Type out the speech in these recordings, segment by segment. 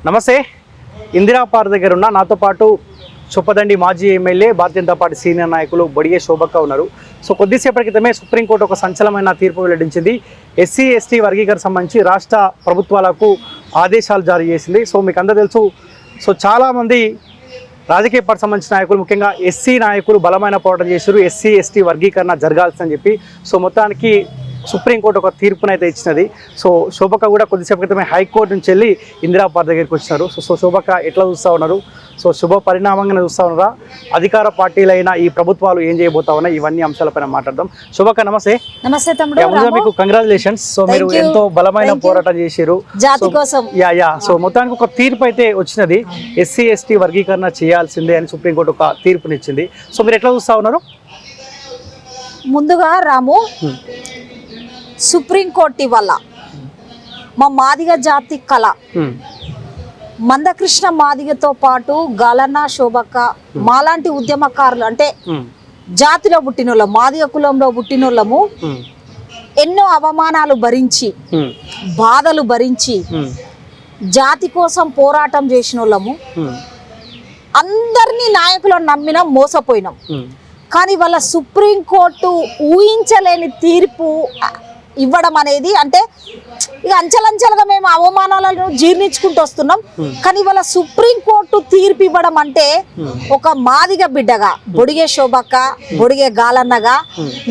నమస్తే. ఇందిరా పార్క్ దగ్గర ఉన్న నాతో పాటు చొప్పదండి మాజీ MLA Bharatiya Janata party senior నాయకులు బొడిగే శోభక్క ఉన్నారు. సో కొద్దిసేపటి క్రితమే సుప్రీంకోర్టు ఒక సంచలనమైన తీర్పు వెల్లడించింది. ఎస్సీ ఎస్టీ వర్గీకరణ సంబంధించి రాష్ట్ర ప్రభుత్వాలకు ఆదేశాలు జారీ చేసింది. సో మీకు అందరూ తెలుసు, సో చాలామంది రాజకీయ పార్టీ సంబంధించిన నాయకులు, ముఖ్యంగా ఎస్సీ నాయకులు బలమైన పోరాటం చేశారు. ఎస్సీ ఎస్టీ వర్గీకరణ జరగాల్సిందని చెప్పి. సో మొత్తానికి సుప్రీంకోర్టు ఒక తీర్పునైతే ఇచ్చినది. సో శోభక్క కూడా కొద్దిసేపు క్రితమే హైకోర్టు నుంచి వెళ్ళి ఇందిరా పార్క్ దగ్గరికి వచ్చినారు. సో శోభక్క ఎట్లా చూస్తూ ఉన్నారు? సో శుభ పరిణామంగా చూస్తూ ఉన్నారా? అధికార పార్టీలైన ఈ ప్రభుత్వాలు ఏం చేయబోతా ఉన్నాయి? ఇవన్నీ అంశాలపైన మాట్లాడదాం. శోభక్క నమస్తే. నమస్తే తమ్ముడు, మీకు కంగ్రాచులేషన్స్. సో మీరు ఎంతో బలమైన పోరాటం చేశారు జాతి కోసం. సో మొత్తానికి ఒక తీర్పు అయితే వచ్చినది. ఎస్సీ ఎస్టీ వర్గీకరణ చేయాల్సిందే అని సుప్రీంకోర్టు ఒక తీర్పునిచ్చింది. సో మీరు ఎట్లా చూస్తూ ఉన్నారు? ముందుగా రాము, సుప్రీంకోర్టు వల్ల మా మాదిగ జాతి కళ మందకృష్ణ మాదిగతో పాటు గలన్న శోభక్క మాలాంటి ఉద్యమకారులు, అంటే జాతిలో పుట్టినోళ్ళం, మాదిగ కులంలో పుట్టినోళ్ళము ఎన్నో అవమానాలు భరించి, బాధలు భరించి జాతి కోసం పోరాటం చేసిన వాళ్ళము. అందరినీ నాయకులను నమ్మినాం, మోసపోయినాం. కానీ వాళ్ళ సుప్రీంకోర్టు ఊహించలేని తీర్పు ఇవ్వడం అనేది, అంటే ఇక అంచెలంచెలుగా మేము అవమానాలను జీర్ణించుకుంటూ వస్తున్నాం. కానీ వాళ్ళ సుప్రీంకోర్టు తీర్పు ఇవ్వడం అంటే, ఒక మాదిగ బిడ్డగా, బొడిగే శోభక్క, బొడిగే గాలన్నగా,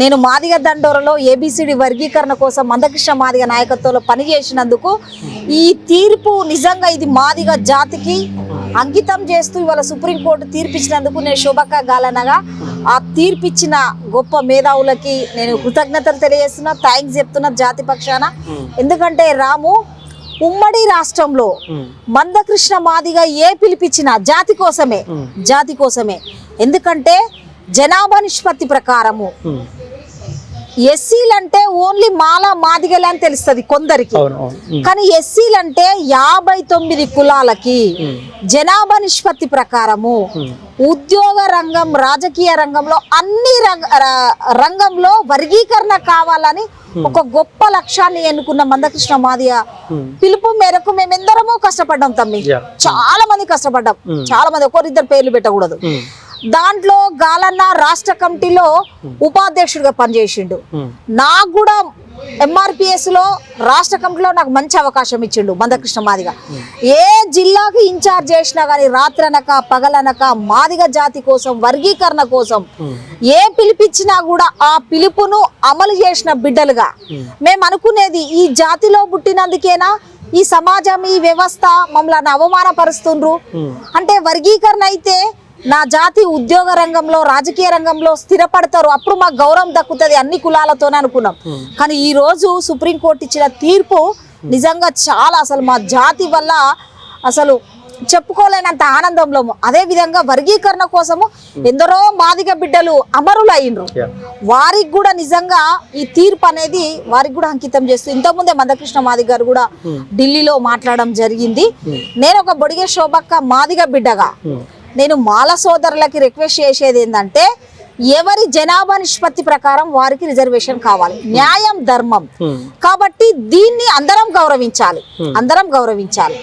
నేను మాదిగ దండోరలో ఏబిసిడి వర్గీకరణ కోసం మందకృష్ణ మాదిగ నాయకత్వంలో పనిచేసినందుకు ఈ తీర్పు నిజంగా ఇది మాదిగ జాతికి అంకితం చేస్తూ ఇవాళ సుప్రీంకోర్టు తీర్పిచ్చినందుకు నేను శోభక్క గాలన్నగా ఆ తీర్పిచ్చిన గొప్ప మేధావులకి నేను కృతజ్ఞతలు తెలియజేస్తున్నా, థ్యాంక్స్ చెప్తున్నా జాతి పక్షాన. ఎందుకంటే రాము, ఉమ్మడి రాష్ట్రంలో మందకృష్ణ మాదిగ ఏ పిలిపించినా జాతి కోసమే, జాతి కోసమే. ఎందుకంటే జనాభా నిష్పత్తి ప్రకారము ఎస్సీలంటే ఓన్లీ మాలా మాదిగలే అని తెలుస్తుంది కొందరికి. కానీ ఎస్సీలంటే 59 కులాలకి జనాభా నిష్పత్తి ప్రకారము ఉద్యోగ రంగం, రాజకీయ రంగంలో అన్ని రంగంలో వర్గీకరణ కావాలని ఒక గొప్ప లక్ష్యాన్ని ఎన్నుకున్న మందకృష్ణ మాదిగ పిలుపు మేరకు మేమెందరమో కష్టపడ్డాం తమ్మి. చాలా మంది కష్టపడ్డాం, చాలా మంది, ఒకరిద్దరు పేర్లు పెట్టకూడదు. దాంట్లో గాలన్న రాష్ట్ర కమిటీలో ఉపాధ్యక్షుడిగా పనిచేసిండు. నాకు కూడా MRPS లో రాష్ట్ర కమిటీలో నాకు మంచి అవకాశం ఇచ్చిండు మందకృష్ణ మాదిగ. ఏ జిల్లాకి ఇన్ఛార్జ్ చేసినా కానీ రాత్రనక పగలనక మాదిగ జాతి కోసం, వర్గీకరణ కోసం ఏ పిలిపించినా కూడా ఆ పిలుపును అమలు చేసిన బిడ్డలుగా మేము అనుకునేది, ఈ జాతిలో పుట్టినందుకేనా ఈ సమాజం, ఈ వ్యవస్థ మమ్మల్ని అవమానపరుస్తుండ్రు అంటే, వర్గీకరణ అయితే నా జాతి ఉద్యోగ రంగంలో, రాజకీయ రంగంలో స్థిరపడతారు, అప్పుడు మాకు గౌరవం దక్కుతుంది అన్ని కులాలతోనే అనుకున్నాం. కానీ ఈ రోజు సుప్రీంకోర్టు ఇచ్చిన తీర్పు నిజంగా చాలా, అసలు మా జాతి వల్ల అసలు చెప్పుకోలేనంత ఆనందంలో. అదే విధంగా వర్గీకరణ కోసము ఎందరో మాదిగ బిడ్డలు అమరులు అయ్యిండ్రు. వారికి కూడా నిజంగా ఈ తీర్పు అనేది వారికి కూడా అంకితం చేస్తూ, ఇంతకుముందే మందకృష్ణ మాదిగ గారు కూడా ఢిల్లీలో మాట్లాడడం జరిగింది. నేను ఒక బొడిగే శోభక్క మాదిగ బిడ్డగా నేను మాల సోదరులకి రిక్వెస్ట్ చేసేది ఏంటంటే, ఎవరి జనాభా నిష్పత్తి ప్రకారం వారికి రిజర్వేషన్ కావాలి, న్యాయం ధర్మం. కాబట్టి దీన్ని అందరం గౌరవించాలి, అందరం గౌరవించాలి.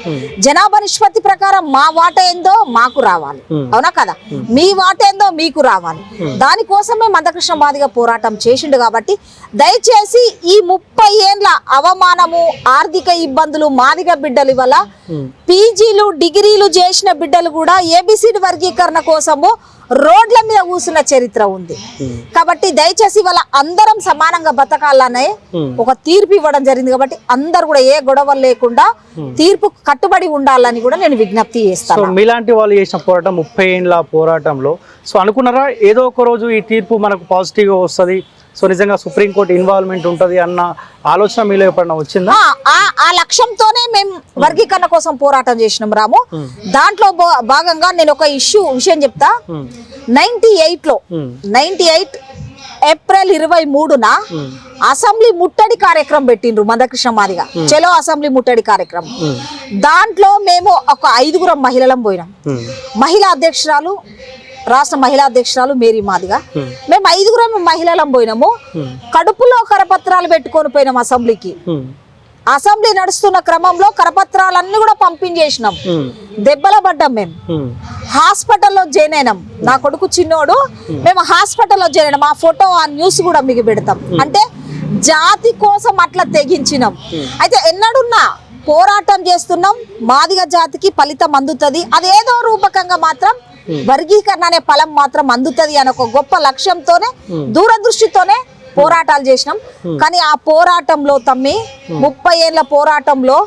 జనాభా నిష్పత్తి ప్రకారం మా వాట ఏందో మాకు రావాలి, అవునా కదా? మీ వాట ఏందో మీకు రావాలి. దానికోసమే మందకృష్ణ మాదిగ పోరాటం చేసిండు. కాబట్టి దయచేసి ఈ 30 ఏండ్ల అవమానము, ఆర్థిక ఇబ్బందులు మాదిగ బిడ్డలు వల్ల పీజీలు, డిగ్రీలు చేసిన బిడ్డలు కూడా ఏబిసిడి వర్గీకరణ కోసము రోడ్ల మీద కూర్చున్న చరిత్ర ఉంది. కాబట్టి దయచేసి వాళ్ళ అందరం సమానంగా బతకాలనే ఒక తీర్పు ఇవ్వడం జరిగింది. కాబట్టి అందరు కూడా ఏ గొడవలు లేకుండా తీర్పు కట్టుబడి ఉండాలని కూడా నేను విజ్ఞప్తి చేస్తాను. మీలాంటి వాళ్ళు చేసిన పోరాటం 30 ఏండ్ల పోరాటంలో సో అనుకున్నారా ఏదో ఒక రోజు ఈ తీర్పు మనకు పాజిటివ్గా వస్తుంది, సో నిజంగా సుప్రీంకోర్టు ఇన్వాల్వ్మెంట్ ఉంటుంది అన్న ఆలోచన మీలో ఎప్పుడన్నా వచ్చిందా? ఆ లక్ష్యంతోనే మేము వర్గీకరణ కోసం పోరాటం చేసినాం రాము. దాంట్లో భాగంగా నేను ఒక విషయం చెప్తా. 98 ఏప్రిల్ 23న అసెంబ్లీ ముట్టడి కార్యక్రమం పెట్టిండ్రు మందకృష్ణ మాదిగ. చలో అసెంబ్లీ ముట్టడి కార్యక్రమం. దాంట్లో మేము ఒక 5గురం మహిళలం పోయినాం. మహిళా అధ్యక్షురాలు, రాష్ట్ర మహిళా అధ్యక్షురాలు మేరీ మాదిగ, మేము 5గురం మహిళలం పోయినాము. కడుపులో కరపత్రాలు పెట్టుకొని పోయినాం అసెంబ్లీకి. అసెంబ్లీ నడుస్తున్న క్రమంలో కరపత్రాలన్నీ కూడా పంపించేసినాం. దెబ్బల పడ్డాం మేము. హాస్పిటల్లో జాయిన్ అయినాం. నా కొడుకు చిన్నోడు, మేము హాస్పిటల్లో జాయిన్ అయినాం. ఆ ఫోటో ఆ న్యూస్ కూడా మీకు పెడతాం. అంటే జాతి కోసం అట్లా తెగించినాం. అయితే ఎన్నడున్నా పోరాటం చేస్తున్నాం. మాదిగ జాతికి ఫలితం అందుతుంది, అదేదో రూపకంగా మాత్రం వర్గీకరణ అనే ఫలం మాత్రం అందుతుంది అనే ఒక గొప్ప లక్ష్యంతోనే, దూరదృష్టితోనే పోరాటాలు చేసినాం. కానీ ఆ పోరాటంలో తమ్మి 30 ఏళ్ల పోరాటంలో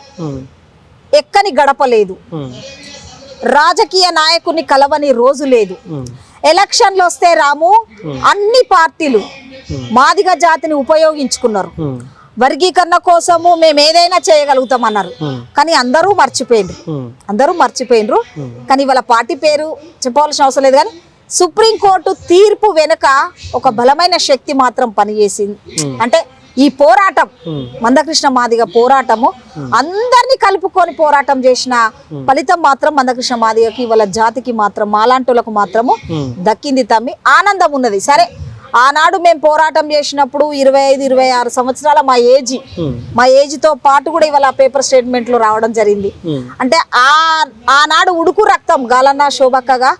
ఎక్కని గడపలేదు. రాజకీయ నాయకుని కలవని రోజు లేదు. ఎలక్షన్లు వస్తే రాము అన్ని పార్టీలు మాదిగ జాతిని ఉపయోగించుకున్నారు. వర్గీకరణ కోసము మేము ఏదైనా చేయగలుగుతాం అన్నారు. కానీ అందరూ మర్చిపోయినరు. కానీ వాళ్ళ పార్టీ పేరు చెప్పవలసిన అవసరం లేదు. కానీ సుప్రీంకోర్టు తీర్పు వెనుక ఒక బలమైన శక్తి మాత్రం పనిచేసింది. అంటే ఈ పోరాటం, మందకృష్ణ మాదిగ పోరాటము అందరినీ కలుపుకొని పోరాటం చేసిన ఫలితం మాత్రం మందకృష్ణ మాదిగకి, వాళ్ళ జాతికి మాత్రం, మాలాంటోళ్ళకు మాత్రము దక్కింది తమ్మి. ఆనందం ఉన్నది. సరే, ఆనాడు మేము పోరాటం చేసినప్పుడు 25-26 సంవత్సరాల మా ఏజ్తో పాటు కూడా ఇవాళ పేపర్ స్టేట్మెంట్లు రావడం జరిగింది. అంటే ఆనాడు ఉడుకు రక్తం గాలన్న శోభక్కగా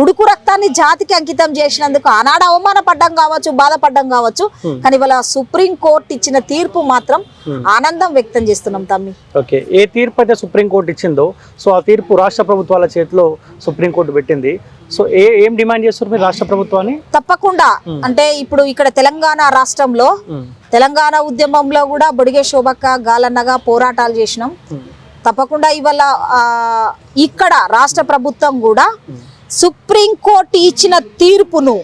ఉడుకు రక్తాన్ని జాతికి అంకితం చేసినందుకు ఆనాడు అవమానపడ్డం కావచ్చు, బాధపడ్డం కావచ్చు. కానీ ఇవాళ సుప్రీం కోర్టు ఇచ్చిన తీర్పు మాత్రం ఆనందం వ్యక్తం చేస్తున్నాం తమ్మి. ఓకే, ఏ తీర్పు అయితే సుప్రీం కోర్టు ఇచ్చిందో, సో ఆ తీర్పు రాష్ట్ర ప్రభుత్వాల చేతిలో సుప్రీం కోర్టు పెట్టింది. సో ఏం డిమాండ్ చేస్తారు మీరు రాష్ట్ర ప్రభుత్వాన్ని? తప్పకుండా అంటే ఇప్పుడు ఇక్కడ తెలంగాణ రాష్ట్రంలో తెలంగాణ ఉద్యమంలో కూడా బొడిగే శోభక్క, గాలన్నగా పోరాటాలు చేసినాం. తప్పకుండా ఇవాళ ఇక్కడ రాష్ట్ర ప్రభుత్వం కూడా సుప్రీం కోర్టు ఇచ్చిన తీర్పును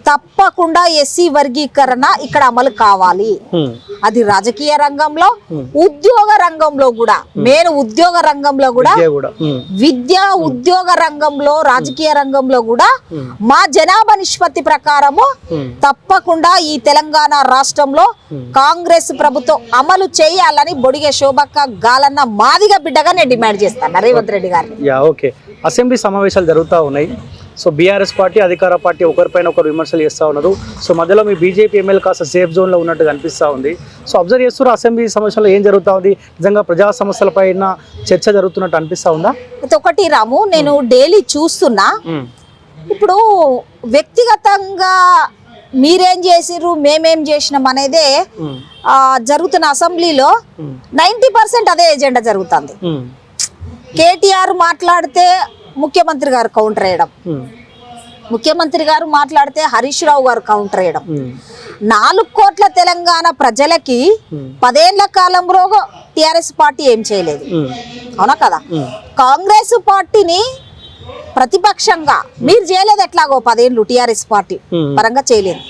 తప్పకుండా ఎస్సీ వర్గీకరణ ఇక్కడ అమలు కావాలి. అది రాజకీయ రంగంలో, ఉద్యోగ రంగంలో కూడా, మెయిన్ ఉద్యోగ రంగంలో కూడా, విద్యా ఉద్యోగ రంగంలో, రాజకీయ రంగంలో కూడా మా జనాభా నిష్పత్తి ప్రకారము తప్పకుండా ఈ తెలంగాణ రాష్ట్రంలో కాంగ్రెస్ ప్రభుత్వం అమలు చేయాలని బొడిగే శోభక్క, గాలన్న మాదిగ బిడ్డగా నేను డిమాండ్ చేస్తాను రేవంత్ రెడ్డి గారిని. ఓకే, అసెంబ్లీ సమావేశాలు జరుగుతూ ఉన్నాయి. సో బీఆర్ఎస్ పార్టీ, అధికార పార్టీ ఒకరిపైన ఒకరు విమర్శలు చేస్తూ ఉన్నారు. సో మధ్యలో మీ బీజేపీ ఎమ్మెల్యే కాస్త సేఫ్ జోన్లో ఉన్నట్టుగా అనిపిస్తూ ఉంది. సో అబ్జర్వ్ చేస్తున్నారు అసెంబ్లీ సమావేశంలో ఏం జరుగుతూ ఉంది? నిజంగా ప్రజా సమస్యలపైన చర్చ జరుగుతున్నట్టు అనిపిస్తూ ఉందా? ఒకటి రాము, నేను డైలీ చూస్తున్నా. ఇప్పుడు వ్యక్తిగతంగా మీరేం చేసిర్రు, మేమేం చేసినాం అనేదే జరుగుతున్న అసెంబ్లీలో 90% అదే ఎజెండా జరుగుతుంది. కేటీఆర్ మాట్లాడితే ముఖ్యమంత్రి గారు కౌంటర్ వేయడం, ముఖ్యమంత్రి గారు మాట్లాడితే హరీష్ రావు గారు కౌంటర్ వేయడం. 4 కోట్ల తెలంగాణ ప్రజలకి 10 ఏళ్ల కాలంలో టిఆర్ఎస్ పార్టీ ఏం చేయలేదు, అవునా కదా? కాంగ్రెస్ పార్టీని ప్రతిపక్షంగా మీరు చేయలేదు, ఎట్లాగో 10 ఏళ్ళు టిఆర్ఎస్ పార్టీ పరంగా చేయలేదు.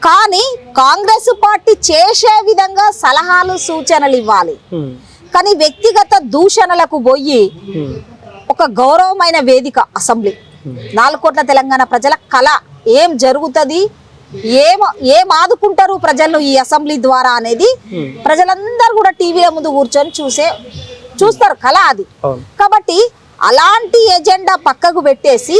కానీ కాంగ్రెస్ పార్టీ చేసే విధంగా సలహాలు, సూచనలు ఇవ్వాలి. కానీ వ్యక్తిగత దూషణలకు పోయి ఒక గౌరవమైన వేదిక అసెంబ్లీ, 4 కోట్ల తెలంగాణ ప్రజల కళ, ఏం జరుగుతుంది, ఏం ఆదుకుంటారు ప్రజలను ఈ అసెంబ్లీ ద్వారా అనేది ప్రజలందరూ కూడా టీవీల ముందు కూర్చొని చూస్తారు కళ అది. కాబట్టి అలాంటి ఎజెండా పక్కకు పెట్టేసి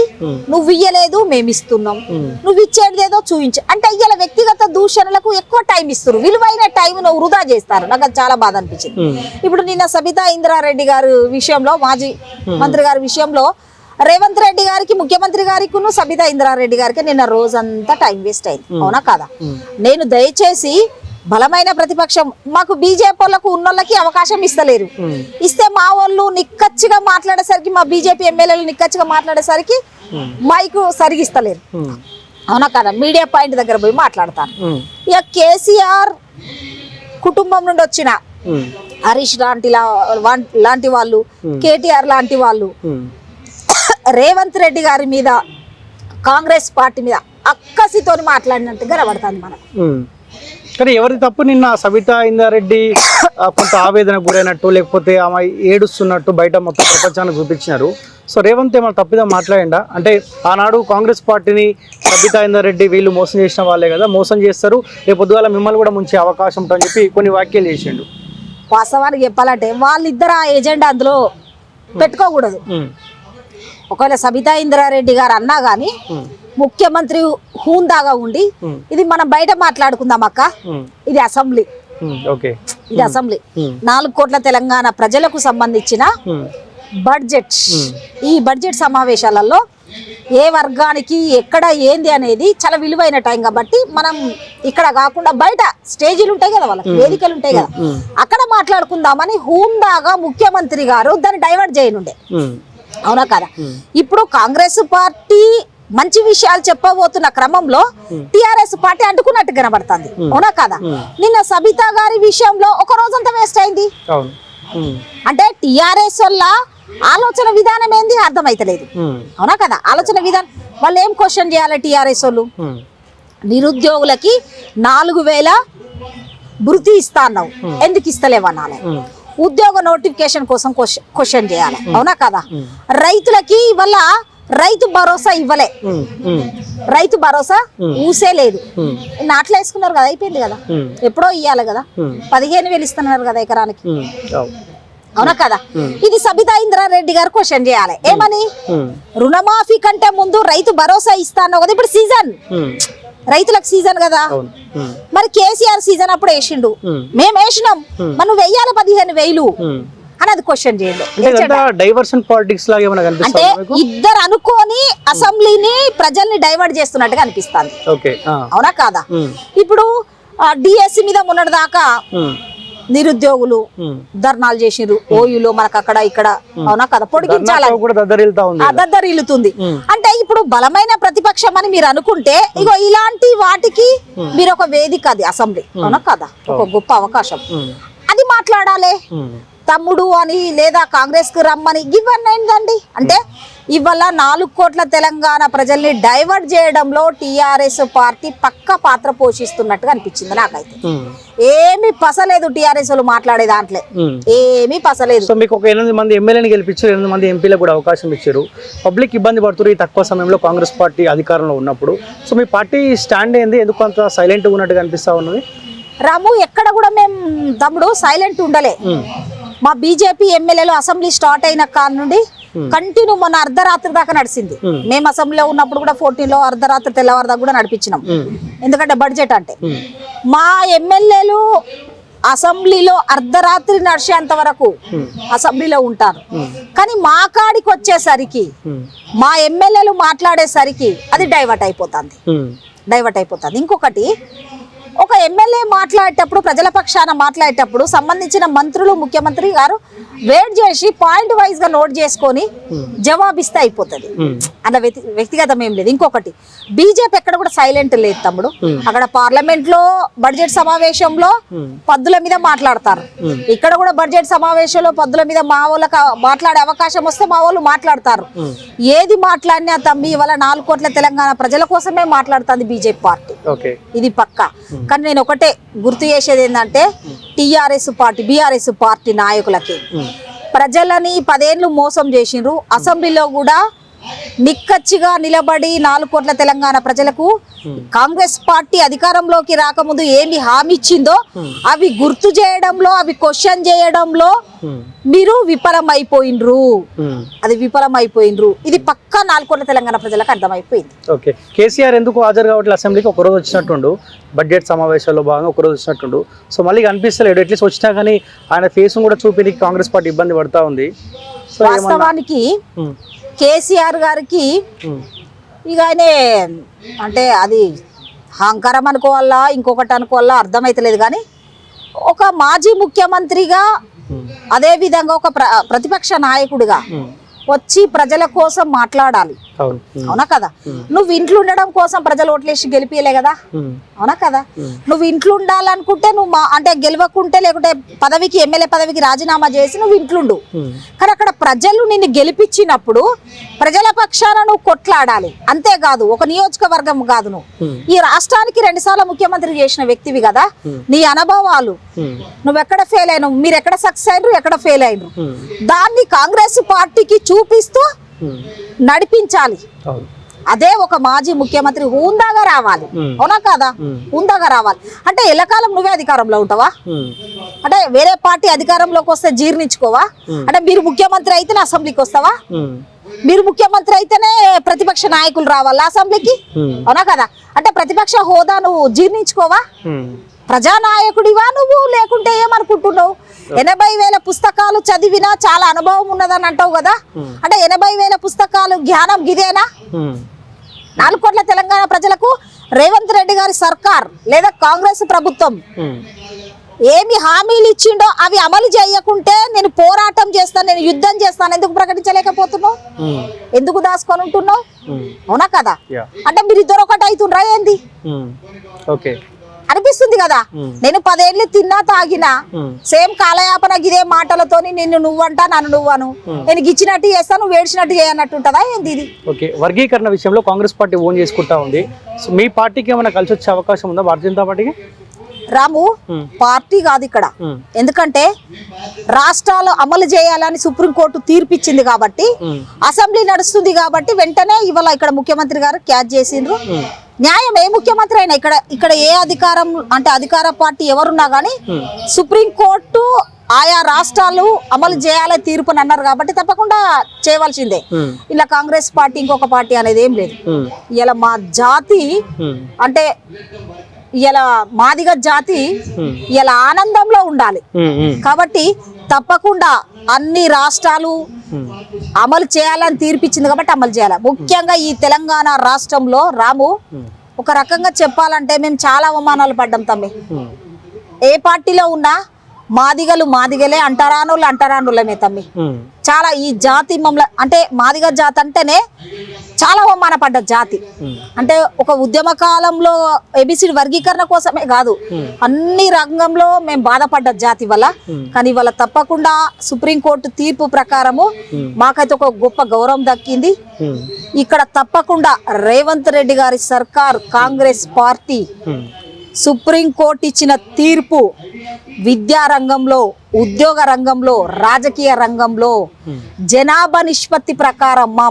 నువ్వు ఇయ్యలేదు మేము ఇస్తున్నాం, నువ్వు ఇచ్చేదేదో చూపించు అంటే ఇవాళ వ్యక్తిగత దూషణలకు ఎక్కువ టైం ఇస్తారు, విలువైన టైం వృధా చేస్తారు. నాకు అది చాలా బాధ అనిపించింది. ఇప్పుడు నిన్న సబితా ఇంద్రారెడ్డి గారి విషయంలో, మాజీ మంత్రి గారి విషయంలో రేవంత్ రెడ్డి గారికి, ముఖ్యమంత్రి గారికి, సబితా ఇంద్రారెడ్డి గారికి నిన్న రోజంతా టైం వేస్ట్ అయింది, అవునా కాదా? నేను దయచేసి బలమైన ప్రతిపక్షం, మాకు బీజేపీ వాళ్ళకు ఉన్నోళ్ళకి అవకాశం ఇస్తలేరు. ఇస్తే మా వాళ్ళు నిక్కచ్చిగా మాట్లాడేసరికి, మా బీజేపీ ఎమ్మెల్యేలు నిక్కచ్చిగా మాట్లాడేసరికి మైకు సరిగిస్తలేరు, అవునా కదా? మీడియా పాయింట్ దగ్గర పోయి మాట్లాడతారు. ఇక కేసీఆర్ కుటుంబం నుండి వచ్చిన హరీష్ లాంటి వాళ్ళు, కేటీఆర్ లాంటి వాళ్ళు రేవంత్ రెడ్డి గారి మీద, కాంగ్రెస్ పార్టీ మీద అక్కసితో మాట్లాడినట్టుగా కనబడుతుంది మనకు. కానీ ఎవరి తప్పు? నిన్న సబితా ఇంద్రారెడ్డి కొంత ఆవేదన గురైనట్టు, లేకపోతే ఆమె ఏడుస్తున్నట్టు బయట మొత్తం ప్రపంచానికి చూపించినారు. సో రేవంత్ ఏమైనా తప్పిదా మాట్లాడిండా? అంటే ఆనాడు కాంగ్రెస్ పార్టీని సబితా ఇంద్రారెడ్డి వీళ్ళు మోసం చేసిన వాళ్ళే కదా, మోసం చేస్తారు, రేపు పొద్దుగాల మిమ్మల్ని కూడా ముంచే అవకాశం ఉంటుందని చెప్పి కొన్ని వ్యాఖ్యలు చేసిండు. వాస్తవానికి చెప్పాలంటే వాళ్ళిద్దరు ఆ ఎజెండా అందులో పెట్టుకోకూడదు. ఒకవేళ సబితా ఇంద్రారెడ్డి గారు అన్నా కానీ ముఖ్యమంత్రి హూందాగా ఉండి ఇది మనం బయట మాట్లాడుకుందాం అక్క, ఇది అసెంబ్లీ, ఇది అసెంబ్లీ 4 కోట్ల తెలంగాణ ప్రజలకు సంబంధించిన బడ్జెట్. ఈ బడ్జెట్ సమావేశాలలో ఏ వర్గానికి ఎక్కడ ఏంది అనేది చాలా విలువైన టైం కాబట్టి మనం ఇక్కడ కాకుండా బయట స్టేజీలు ఉంటాయి కదా, వాళ్ళకి వేదికలు ఉంటాయి కదా, అక్కడ మాట్లాడుకుందామని హూందాగా ముఖ్యమంత్రి గారు దాన్ని డైవర్ట్ చేయనుండే. అవునా కదా? ఇప్పుడు కాంగ్రెస్ పార్టీ మంచి విషయాలు చెప్పబోతున్న క్రమంలో టిఆర్ఎస్ పార్టీ అడ్డుకున్నట్టు కనబడుతుంది. అవునా కదా? నిన్న సబితా గారి విషయంలో ఒక రోజంతా వేస్ట్ అయింది. అంటే టిఆర్ఎస్ వల్ల ఆలోచన విధానం ఏంది అర్థమైతలేదు. అవునా కదా? ఆలోచన విధానం వాళ్ళు ఏం క్వశ్చన్ చేయాలి టిఆర్ఎస్ వాళ్ళు? నిరుద్యోగులకి 4,000 భృతి ఇస్తా అన్నావు, ఎందుకు ఇస్తలేవన్నాను. ఉద్యోగ నోటిఫికేషన్ కోసం క్వశ్చన్ చేయాలి. అవునా కదా? రైతులకి వల్ల రైతు భరోసా ఇవ్వలే, రైతు భరోసా ఊసే లేదు. నాట్లు వేసుకున్నారు కదా, అయిపోయింది కదా, ఎప్పుడో ఇయ్యాలి కదా, 15,000 ఇస్తున్నారు కదా ఎకరానికి. అవునా కదా? ఇది సబితా ఇంద్రారెడ్డి గారు క్వశ్చన్ చేయాలి. ఏమని? రుణమాఫీ కంటే ముందు రైతు భరోసా ఇస్తాను కదా, ఇప్పుడు సీజన్, రైతులకు సీజన్ కదా, మరి కేసీఆర్ సీజన్ అప్పుడు వేసిండు, మేము వేసినాం, మనం వెయ్యాలి 15,000 అని అది క్వశ్చన్ చేయండి. అంటే ఇద్దరు అనుకోని అసెంబ్లీని ప్రజల్ని డైవర్ట్ చేస్తున్నట్టుగా అనిపిస్తుంది. అవునా కాదా? ఇప్పుడు డిఎస్సి మీద మొన్నటి దాకా నిరుద్యోగులు ధర్నాలు చేసిర్రు, ఓయూలో మనకు అక్కడ ఇక్కడ. అవునా కదా? పొడిగించాలి, దద్దరిల్లుతుంది. అంటే ఇప్పుడు బలమైన ప్రతిపక్షం అని మీరు అనుకుంటే ఇగో ఇలాంటి వాటికి మీరు ఒక వేదిక, అది అసెంబ్లీ. అవునా కదా? ఒక గొప్ప అవకాశం, అది మాట్లాడాలి. తమ్ముడు అని లేదా కాంగ్రెస్ కు రమ్మని ఇవన్నీ ఏంటండి? అంటే ఇవాళ 4 కోట్ల తెలంగాణ ప్రజల్ని డైవర్ట్ చేయడంలో టిఆర్ఎస్ పార్టీ పక్క పాత్ర పోషిస్తున్నట్టుగా అనిపించింది నాకైతే. ఏమీ పసలేదు టిఆర్ఎస్ వాళ్ళు మాట్లాడే దాంట్లో, ఏమీ పసలేదు. సో మీకు ఒక 8 మంది ఎమ్మెల్యేని గెలిపించారు, 8 మంది ఎంపీలకు కూడా అవకాశం ఇచ్చారు. పబ్లిక్ ఇబ్బంది పడుతున్నారు ఈ తక్కువ సమయంలో కాంగ్రెస్ పార్టీ అధికారంలో ఉన్నప్పుడు. సో మీ పార్టీ స్టాండ్ ఏంది, ఎందుకు అంత సైలెంట్ ఉన్నట్టుగా అనిపిస్తా ఉన్నది? రాము, ఎక్కడ కూడా మేము తమ్ముడు సైలెంట్ ఉండలే. మా బీజేపీ ఎమ్మెల్యేలు అసెంబ్లీ స్టార్ట్ అయిన కాడి నుండి కంటిన్యూ మొన్న అర్ధరాత్రి దాకా నడిచింది. మేము అసెంబ్లీలో ఉన్నప్పుడు కూడా 14లో అర్ధరాత్రి తెల్లవారు దాకా కూడా నడిపించినాం, ఎందుకంటే బడ్జెట్ అంటే. మా ఎమ్మెల్యేలు అసెంబ్లీలో అర్ధరాత్రి నడిచేంత వరకు అసెంబ్లీలో ఉంటారు. కానీ మా కాడికి వచ్చేసరికి, మా ఎమ్మెల్యేలు మాట్లాడేసరికి అది డైవర్ట్ అయిపోతుంది. ఇంకొకటి, ఒక ఎమ్మెల్యే మాట్లాడేటప్పుడు, ప్రజల పక్షాన మాట్లాడేటప్పుడు సంబంధించిన మంత్రులు, ముఖ్యమంత్రి గారు వెయిట్ చేసి పాయింట్ వైజ్ గా నోట్ చేసుకొని జవాబిస్తే అయిపోతుంది. అలా వ్యక్తిగతం ఏం లేదు. ఇంకొకటి, బీజేపీ ఎక్కడ కూడా సైలెంట్ లేదు తమ్ముడు. అక్కడ పార్లమెంట్ లో బడ్జెట్ సమావేశంలో పద్దుల మీద మాట్లాడతారు, ఇక్కడ కూడా బడ్జెట్ సమావేశంలో పద్దుల మీద మా వాళ్ళకి మాట్లాడే అవకాశం వస్తే మా వాళ్ళు మాట్లాడతారు. ఏది మాట్లాడినా తమ్మి ఇవాళ 4 కోట్ల తెలంగాణ ప్రజల కోసమే మాట్లాడుతుంది బీజేపీ పార్టీ, ఇది పక్కా. కానీ నేను ఒకటే గుర్తు చేసేది ఏంటంటే, టిఆర్ఎస్ పార్టీ, బీఆర్ఎస్ పార్టీ నాయకులకి ప్రజలని 10 ఏళ్ళు మోసం చేసిండ్రు. అసెంబ్లీలో కూడా నిక్కచ్చిగా నిలబడి 4 కోట్ల తెలంగాణ ప్రజలకు కాంగ్రెస్ పార్టీ అధికారంలోకి రాకముందు ఏమి హామీ ఇచ్చిందో అవి గుర్తు చేయడంలో, అవి క్వశ్చన్ చేయడంలో మీరు విఫలమైపోయినరు. ఇది పక్కా 4 కోట్ల తెలంగాణ ప్రజలకు అర్థమైపోయింది. ఓకే, కేసీఆర్ ఎందుకు హాజరు కావట్లేదు అసెంబ్లీకి? ఒకరోజు వచ్చినట్టుండు, బడ్జెట్ సమావేశాల్లో భాగంగా ఒకరోజు వచ్చినట్టుండు. సో మళ్ళీ కనిపిస్తలేడు. అట్లీస్ట్ వచ్చినా కానీ ఆయన ఫేస్ కూడా చూపి కాంగ్రెస్ పార్టీ ఇబ్బంది పడతా ఉంది. వాస్తవానికి కేసీఆర్ గారికి ఇక ఆయనే అంటే అది అహంకారం అనుకోవాలా, ఇంకొకటి అనుకోవాలా అర్థమైతలేదు. కానీ ఒక మాజీ ముఖ్యమంత్రిగా, అదే విధంగా ఒక ప్రతిపక్ష నాయకుడిగా వచ్చి ప్రజల కోసం మాట్లాడాలి. అవునా కదా? నువ్వు ఇంట్లో ఉండడం కోసం ప్రజలు ఓట్లేసి గెలిపియలే కదా? అవునా కదా? నువ్వు ఇంట్లో ఉండాలనుకుంటే నువ్వు అంటే గెలవకుంటే, లేకుంటే పదవికి, ఎమ్మెల్యే పదవికి రాజీనామా చేసి నువ్వు ఇంట్లుండు. కానీ అక్కడ ప్రజలు నిన్ను గెలిపించినప్పుడు ప్రజల పక్షాన నువ్వు కొట్లాడాలి. అంతేకాదు ఒక నియోజకవర్గం కాదు, నువ్వు ఈ రాష్ట్రానికి 2 సార్లు ముఖ్యమంత్రి చేసిన వ్యక్తివి కదా. నీ అనుభవాలు, నువ్వు ఎక్కడ ఫెయిల్ అయినావు, మీరు ఎక్కడ సక్సెస్ అయినరు, ఎక్కడ ఫెయిల్ అయినరు, దాన్ని కాంగ్రెస్ పార్టీకి చూపిస్తూ నడిపించాలి. అదే ఒక మాజీ ముఖ్యమంత్రి హుందాగా రావాలి. అవునా కాదా? హుందాగా రావాలి. అంటే ఎల్లకాలం నువ్వే అధికారంలో ఉంటావా? అంటే వేరే పార్టీ అధికారంలోకి వస్తే జీర్ణించుకోవా? అంటే మీరు ముఖ్యమంత్రి అయితేనే అసెంబ్లీకి వస్తావా? మీరు ముఖ్యమంత్రి అయితేనే ప్రతిపక్ష నాయకులు రావాలా అసెంబ్లీకి? అవునా కదా? అంటే ప్రతిపక్ష హోదా నువ్వు జీర్ణించుకోవా? ప్రజానాయకుడివా నువ్వు, లేకుంటే ఏమనుకుంటున్నావు? అంటున్నావు? 80,000 పుస్తకాలు చదివినా చాలా అనుభవం ఉన్నదని అంటావు కదా. అంటే 80,000 పుస్తకాలు జ్ఞానం గిదేనా? 4 కోట్ల తెలంగాణ ప్రజలకు రేవంత్ రెడ్డి గారి సర్కార్ లేదా కాంగ్రెస్ ప్రభుత్వం ఏమి హామీలు ఇచ్చిండో అవి అమలు చేయకుంటే నేను పోరాటం చేస్తాను, నేను యుద్ధం చేస్తాను ఎందుకు ప్రకటించలేకపోతున్నావు? ఎందుకు దాచుకొని ఉంటున్నావు? అవునా కదా? అంటే మీరు ఇద్దరు ఒకటి అవుతుండ్రా ఏంది అనిపిస్తుంది కదా. నేను 10 ఏళ్ళు తిన్నా తాగినా సేమ్ కాలయాపన గిదే మాటలతోని నిన్ను నువ్వంట నన్ను నువ్వను, నేను గిచ్చినట్టు చేస్తాను నువ్వు ఏడ్చినట్టు చేయనట్టు ఉంటుందా ఏంది ఇది? ఓకే, వర్గీకరణ విషయంలో కాంగ్రెస్ పార్టీ ఓన్ చేసుకుంటా ఉంది. సో మీ పార్టీకి ఏమైనా కలిసి వచ్చే అవకాశం ఉందా భారతీయ జనతా పార్టీకి? రాము, పార్టీ కాదు ఇక్కడ. ఎందుకంటే రాష్ట్రాలు అమలు చేయాలని సుప్రీంకోర్టు తీర్పిచ్చింది కాబట్టి, అసెంబ్లీ నడుస్తుంది కాబట్టి వెంటనే ఇవాళ ఇక్కడ ముఖ్యమంత్రి గారు క్యాచ్ చేసిండ్రు. న్యాయం ఏ ముఖ్యమంత్రి అయినా ఇక్కడ ఏ అధికారం అంటే అధికార పార్టీ ఎవరున్నా గానీ సుప్రీంకోర్టు ఆయా రాష్ట్రాలు అమలు చేయాలని తీర్పుని అన్నారు కాబట్టి తప్పకుండా చేయవలసిందే. ఇలా కాంగ్రెస్ పార్టీ ఇంకొక పార్టీ అనేది ఏం లేదు. ఇలా మా జాతి అంటే ఇలా మాదిగ జాతి ఇలా ఆనందంలో ఉండాలి కాబట్టి తప్పకుండా అన్ని రాష్ట్రాలు అమలు చేయాలని తీర్పిచ్చింది కాబట్టి అమలు చేయాలి. ముఖ్యంగా ఈ తెలంగాణ రాష్ట్రంలో రాము, ఒక రకంగా చెప్పాలంటే మేము చాలా అవమానాలు పడ్డాం తమ్మి. ఏ పార్టీలో ఉన్నా మాదిగలు మాదిగలే, అంటరానులు అంటరానులమే తమ్మి. చాలా ఈ జాతి మమ్మల్ని అంటే మాదిగ జాతి అంటేనే చాలా అవమానపడ్డ జాతి. అంటే ఒక ఉద్యమ కాలంలో ఏబిసిడి వర్గీకరణ కోసమే కాదు, అన్ని రంగంలో మేము బాధపడ్డ జాతి వల్ల. కానీ ఇవాళ తప్పకుండా సుప్రీంకోర్టు తీర్పు ప్రకారము మాకైతే ఒక గొప్ప గౌరవం దక్కింది. ఇక్కడ తప్పకుండా రేవంత్ రెడ్డి గారి సర్కార్ కాంగ్రెస్ పార్టీ సుప్రీంకోర్టు ఇచ్చిన తీర్పు విద్యా రంగంలో, ఉద్యోగ రంగంలో, రాజకీయ రంగంలో జనాభా నిష్పత్తి ప్రకారం మా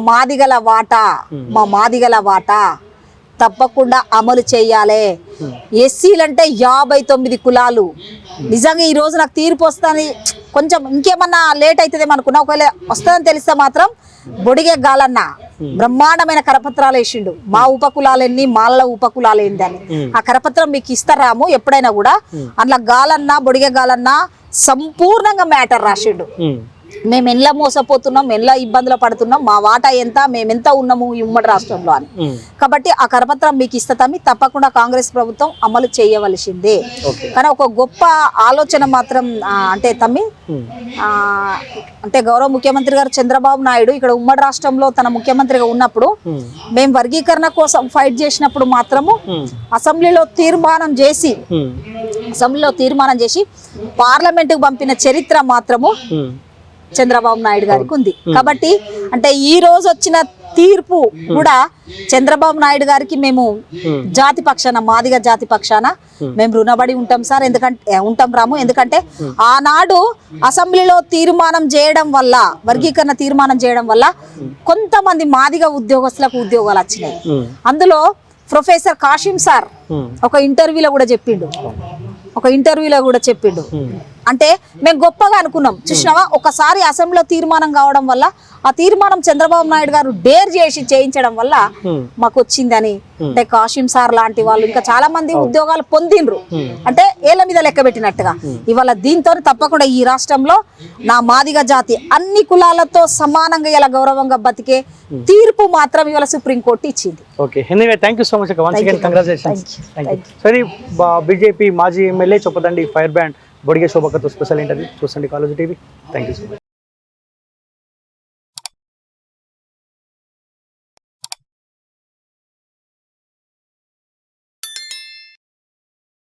మాదిగల వాటా తప్పకుండా అమలు చేయాలి. ఎస్సీలంటే 59 కులాలు. నిజంగా ఈ రోజు నాకు తీర్పు వస్తుంది, కొంచెం ఇంకేమన్నా లేట్ అవుతుందేమో అనుకున్నా. ఒకవేళ వస్తుందని తెలిస్తే మాత్రం బొడిగే గాలన్న బ్రహ్మాండమైన కరపత్రాలు వేసిండు. మా ఉపకులాలెన్ని, మాల ఉపకులాలేంది అని. ఆ కరపత్రం మీకు ఇస్తారాము ఎప్పుడైనా కూడా. అట్లా గాలన్నా బొడిగే గాలన్నా సంపూర్ణంగా మ్యాటర్ రాసిండు. మేము ఎలా మోసపోతున్నాం, ఎలా ఇబ్బందులు పడుతున్నాం, మా వాటా ఎంత, మేమెంత ఉన్నాము ఈ ఉమ్మడి రాష్ట్రంలో అని. కాబట్టి ఆ కరపత్రం మీకు ఇస్తామి, తప్పకుండా కాంగ్రెస్ ప్రభుత్వం అమలు చేయవలసిందే. కానీ ఒక గొప్ప ఆలోచన మాత్రం అంటే తమ్మి అంటే గౌరవ ముఖ్యమంత్రి గారు చంద్రబాబు నాయుడు ఇక్కడ ఉమ్మడి రాష్ట్రంలో తన ముఖ్యమంత్రిగా ఉన్నప్పుడు మేము వర్గీకరణ కోసం ఫైట్ చేసినప్పుడు మాత్రము అసెంబ్లీలో తీర్మానం చేసి పార్లమెంటుకు పంపిన చరిత్ర మాత్రము చంద్రబాబు నాయుడు గారికి ఉంది. కాబట్టి అంటే ఈ రోజు వచ్చిన తీర్పు కూడా చంద్రబాబు నాయుడు గారికి మేము జాతి పక్షాన, మాదిగ జాతి పక్షాన మేము రుణపడి ఉంటాం సార్. ఎందుకంటే ఆనాడు అసెంబ్లీలో తీర్మానం చేయడం వల్ల, వర్గీకరణ తీర్మానం చేయడం వల్ల కొంతమంది మాదిగ ఉద్యోగస్తులకు ఉద్యోగాలు వచ్చినాయి. అందులో ప్రొఫెసర్ కాశీం సార్ ఒక ఇంటర్వ్యూలో కూడా చెప్పిండు. అంటే మేము గొప్పగా అనుకున్నాం, చూసినావా ఒకసారి అసెంబ్లీలో తీర్మానం కావడం వల్ల, ఆ తీర్మానం చంద్రబాబు నాయుడు గారు డేర్ చేసి చేయించడం వల్ల మాకు వచ్చిందని. అంటే కాశీం సార్ లాంటి వాళ్ళు ఇంకా చాలా మంది ఉద్యోగాలు పొందిండ్రు, అంటే ఏళ్ళ మీద లెక్క పెట్టినట్టుగా. ఇవాళ దీంతో తప్పకుండా ఈ రాష్ట్రంలో నా మాదిగ జాతి అన్ని కులాలతో సమానంగా ఇలా గౌరవంగా బతికే తీర్పు మాత్రం ఇవాళ సుప్రీంకోర్టు ఇచ్చింది. Okay, anyway thank you so much. Once again congratulations. సరే, బీజేపీ మాజీ MLA Choppadandi fire brand Bodige శోభక్కతో స్పెషల్ ఇంటర్వ్యూ చూసండి college TV. Thank you so much.